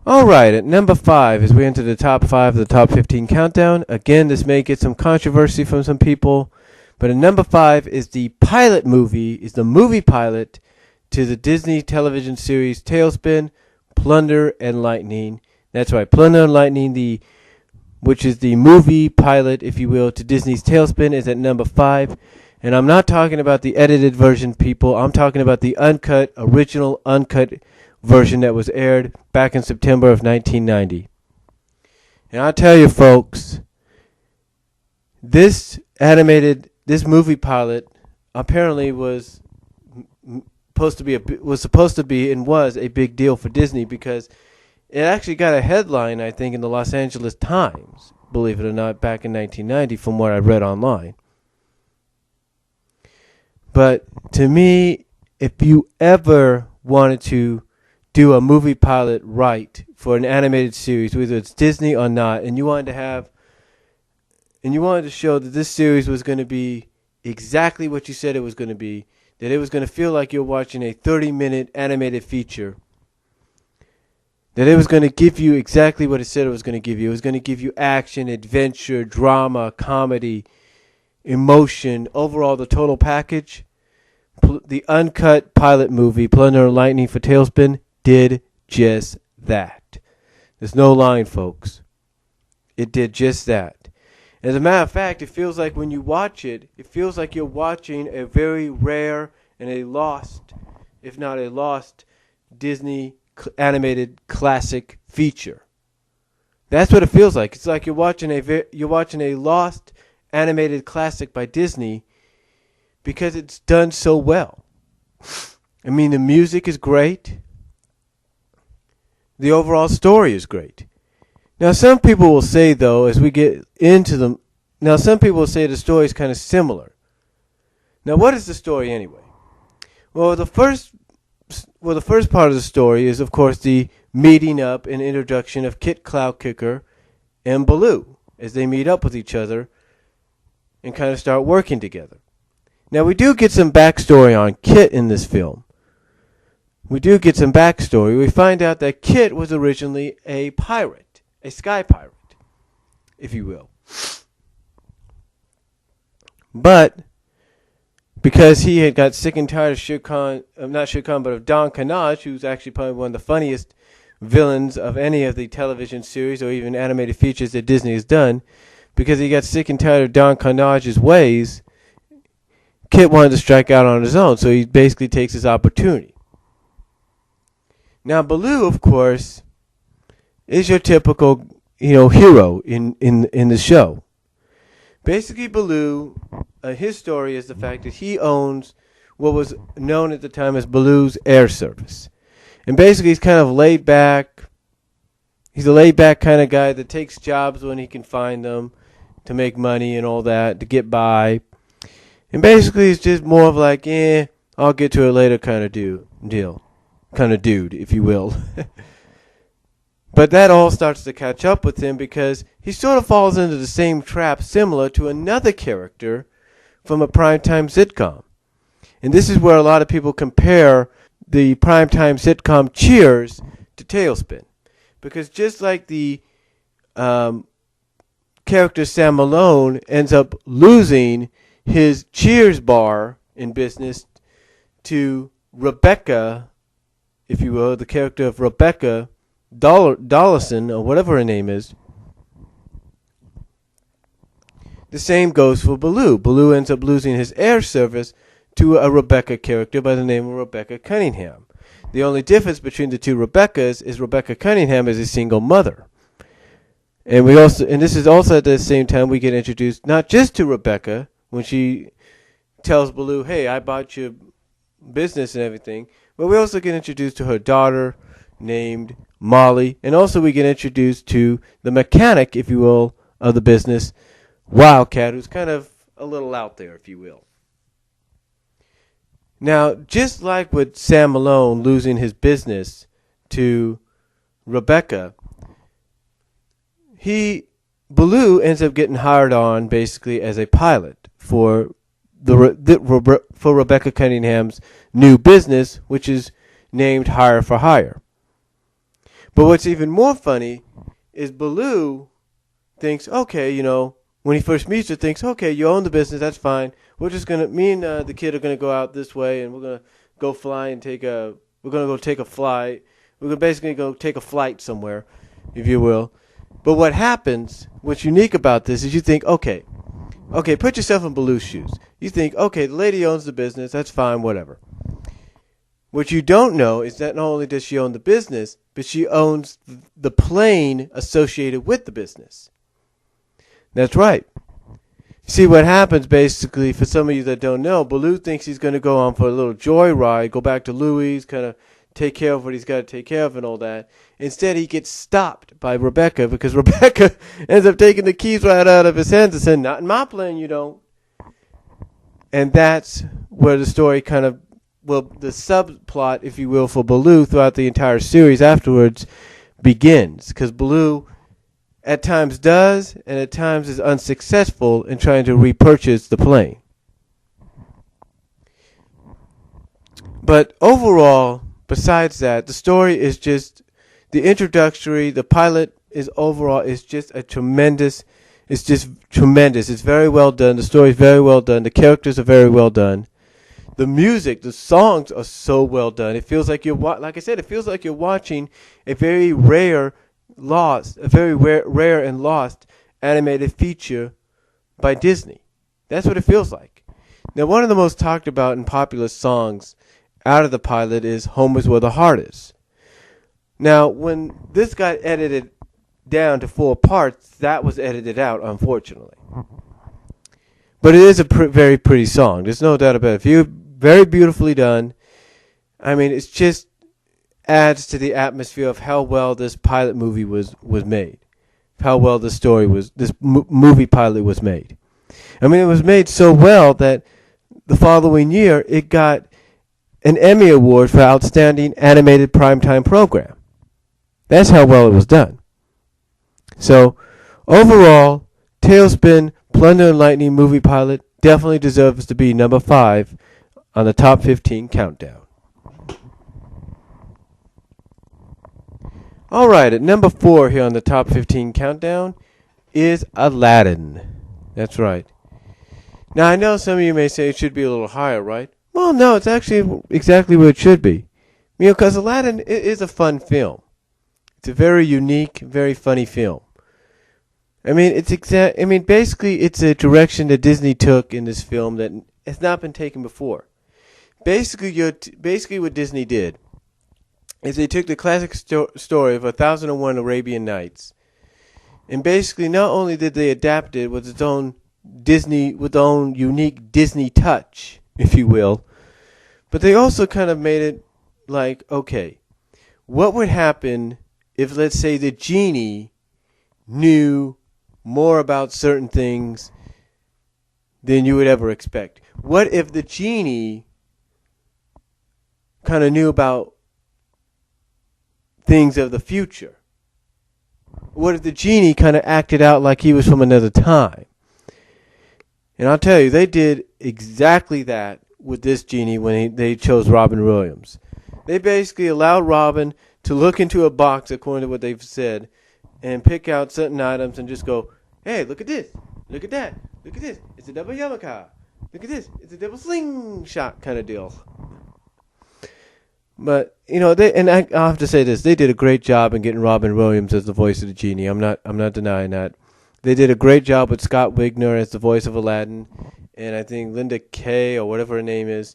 Alright, at number 5, as we enter the top 5 of the top 15 countdown, again, this may get some controversy from some people, but at number 5 is the movie pilot to the Disney television series Tailspin, Plunder and Lightning. That's right, Plunder and Lightning, which is the movie pilot, if you will, to Disney's Tailspin, is at number 5. And I'm not talking about the edited version, people. I'm talking about the original uncut version that was aired back in September of 1990. And I'll tell you, folks, this movie pilot apparently was supposed to be and was a big deal for Disney because it actually got a headline, I think, in the Los Angeles Times, believe it or not, back in 1990 from what I read online. But to me, if you ever wanted to do a movie pilot right for an animated series, whether it's Disney or not, and you wanted to show that this series was going to be exactly what you said it was going to be, that it was going to feel like you're watching a 30-minute animated feature, that it was going to give you exactly what it said it was going to give you. It was going to give you action, adventure, drama, comedy, emotion, overall the total package. The uncut pilot movie, Plunder and Lightning for Tailspin, did just that. There's no line, folks. It did just that. As a matter of fact, it feels like when you watch it, it feels like you're watching a very rare and a lost, if not a lost, Disney animated classic feature. That's what it feels like. It's like you're watching a lost animated classic by Disney because it's done so well. I mean, the music is great. The overall story is great. Now, some people will say, though, as we get into them, some people will say the story is kind of similar. Now, what is the story anyway? Well, the first part of the story is, of course, the meeting up and introduction of Kit Cloudkicker and Baloo as they meet up with each other and kind of start working together. Now, we do get some backstory on Kit in this film. We find out that Kit was originally a pirate, a sky pirate, if you will. But because he had got sick and tired of Don Knotch, who's actually probably one of the funniest villains of any of the television series or even animated features that Disney has done, because he got sick and tired of Don Knotch's ways, Kit wanted to strike out on his own, so he basically takes his opportunity. Now, Baloo, of course, is your typical, hero in the show. Basically, Baloo, his story is the fact that he owns what was known at the time as Baloo's Air Service. And basically, he's kind of laid back. He's a laid back kind of guy that takes jobs when he can find them to make money and all that, to get by. And basically, he's just more of like, I'll get to it later kind of deal. Kind of dude, if you will. But that all starts to catch up with him because he sort of falls into the same trap similar to another character from a primetime sitcom. And this is where a lot of people compare the primetime sitcom Cheers to Tailspin. Because just like the character Sam Malone ends up losing his Cheers bar in business to Rebecca, if you will, the character of Rebecca Dollison, or whatever her name is. The same goes for Baloo. Baloo ends up losing his air service to a Rebecca character by the name of Rebecca Cunningham. The only difference between the two Rebeccas is Rebecca Cunningham is a single mother. And this is also at the same time we get introduced not just to Rebecca when she tells Baloo, hey, I bought your business and everything, but we also get introduced to her daughter named Molly, and also we get introduced to the mechanic, if you will, of the business, Wildcat, who's kind of a little out there, if you will. Now, just like with Sam Malone losing his business to Rebecca, Baloo ends up getting hired on basically as a pilot for Rebecca Cunningham's new business, which is named Hire for Hire. But what's even more funny is Baloo thinks, okay, when he first meets her, thinks, okay, you own the business, that's fine. We're just gonna, me and the kid are gonna go out this way, and we're gonna go fly and we're gonna go take a flight. We're gonna basically go take a flight somewhere, if you will. But what happens, what's unique about this is you think, okay, put yourself in Baloo's shoes. You think, okay, the lady owns the business, that's fine, whatever. What you don't know is that not only does she own the business, but she owns the plane associated with the business. That's right. See, what happens basically, for some of you that don't know, Baloo thinks he's going to go on for a little joyride, go back to Louis, kind of take care of what he's got to take care of and all that. Instead, he gets stopped by Rebecca because Rebecca ends up taking the keys right out of his hands and saying, not in my plane, you don't. And that's where the story kind of, well, the subplot, if you will, for Baloo throughout the entire series afterwards begins. Because Baloo at times does and at times is unsuccessful in trying to repurchase the plane. But overall, besides that, the story is just the introductory, the pilot is overall is just tremendous. It's very well done. The story is very well done. The characters are very well done. The music, the songs are so well done. It feels like like I said, it feels like you're watching a very rare and lost animated feature by Disney. That's what it feels like. Now, one of the most talked about and popular songs out of the pilot is Home is Where the Heart Is. Now, when this got edited down to 4 parts, that was edited out, unfortunately. But it is a very pretty song. There's no doubt about it. Very beautifully done. I mean, it just adds to the atmosphere of how well this pilot movie was made. How well this movie pilot was made. I mean, it was made so well that the following year, it got an Emmy Award for Outstanding Animated Primetime Program. That's how well it was done. So, overall, Tailspin Plunder and Lightning movie pilot definitely deserves to be number 5 on the top 15 countdown. Alright, at number 4 here on the top 15 countdown is Aladdin. That's right. Now, I know some of you may say it should be a little higher, right? Well, no, it's actually exactly where it should be. Because Aladdin is a fun film. It's a very unique, very funny film. I mean, basically, it's a direction that Disney took in this film that has not been taken before. Basically, what Disney did is they took the classic story of 1001 Arabian Nights, and basically, not only did they adapt it with its own unique Disney touch, if you will, but they also kind of made it like, okay, what would happen if, let's say, the genie knew more about certain things than you would ever expect? What if the genie kind of knew about things of the future? What if the genie kind of acted out like he was from another time? And I'll tell you, they did exactly that with this genie when they chose Robin Williams. They basically allowed Robin to look into a box, according to what they've said, and pick out certain items and just go, hey, look at this, look at that, look at this, it's a double yarmulke, look at this, it's a double slingshot kind of deal. But, I have to say this, they did a great job in getting Robin Williams as the voice of the genie. I'm not denying that. They did a great job with Scott Wigner as the voice of Aladdin, and I think Linda Kay, or whatever her name is,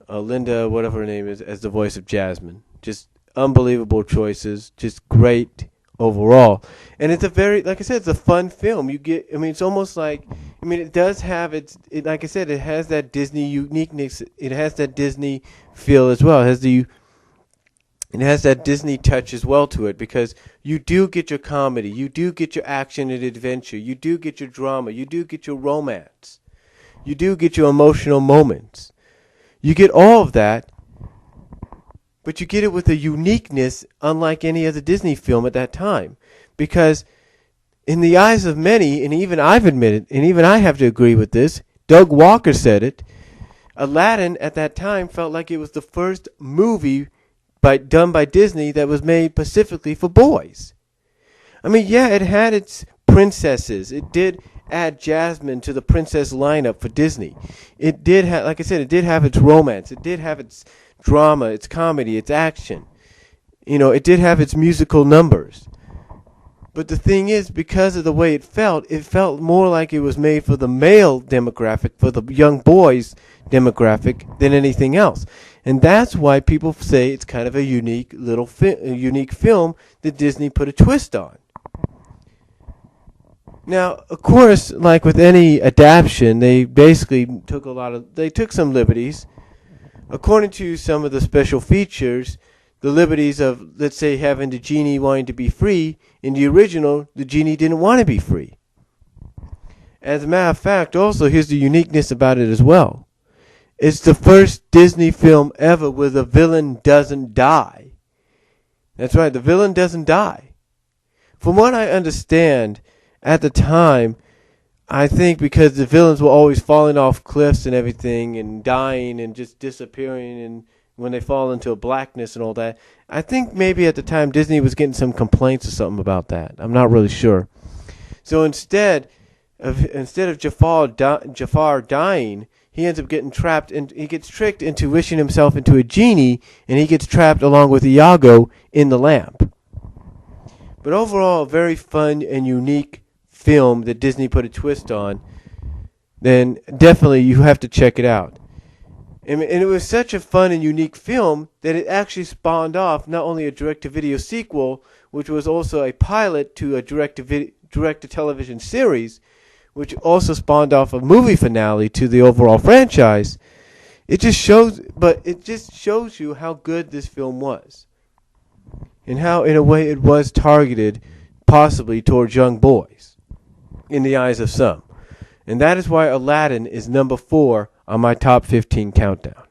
as the voice of Jasmine. Just unbelievable choices, just great overall. And it's a very, like I said, it's a fun film. It's almost like, it does have like I said, it has that Disney uniqueness. It has that Disney feel as well. It has that Disney touch as well to it, because you do get your comedy, you do get your action and adventure, you do get your drama, you do get your romance, you do get your emotional moments. You get all of that, but you get it with a uniqueness unlike any other Disney film at that time. Because in the eyes of many, and even I've admitted, and even I have to agree with this, Doug Walker said it, Aladdin at that time felt like it was the first movie done by Disney that was made specifically for boys. I mean, yeah, it had its princesses. It did add Jasmine to the princess lineup for Disney. It did have, like I said, it did have its romance. It did have its drama, its comedy, its action. It did have its musical numbers. But the thing is, because of the way it felt more like it was made for the male demographic, for the young boys demographic, than anything else. And that's why people say it's kind of a unique film that Disney put a twist on. Now, of course, like with any adaptation, they basically took some liberties. According to some of the special features, the liberties of, let's say, having the genie wanting to be free. In the original, the genie didn't want to be free. As a matter of fact, also, here's the uniqueness about it as well. It's the first Disney film ever where the villain doesn't die. That's right, the villain doesn't die. From what I understand, at the time, I think because the villains were always falling off cliffs and everything and dying and just disappearing and when they fall into a blackness and all that, I think maybe at the time Disney was getting some complaints or something about that. I'm not really sure. So instead of Jafar dying, he ends up getting trapped and he gets tricked into wishing himself into a genie, and he gets trapped along with Iago in the lamp. But overall, a very fun and unique film that Disney put a twist on. Then definitely you have to check it out. And it was such a fun and unique film that it actually spawned off not only a direct-to-video sequel, which was also a pilot to a direct-to-television series, which also spawned off a movie finale to the overall franchise. It just shows you how good this film was, and how, in a way, it was targeted possibly towards young boys, in the eyes of some. And that is why Aladdin is number 4 on my top 15 countdown.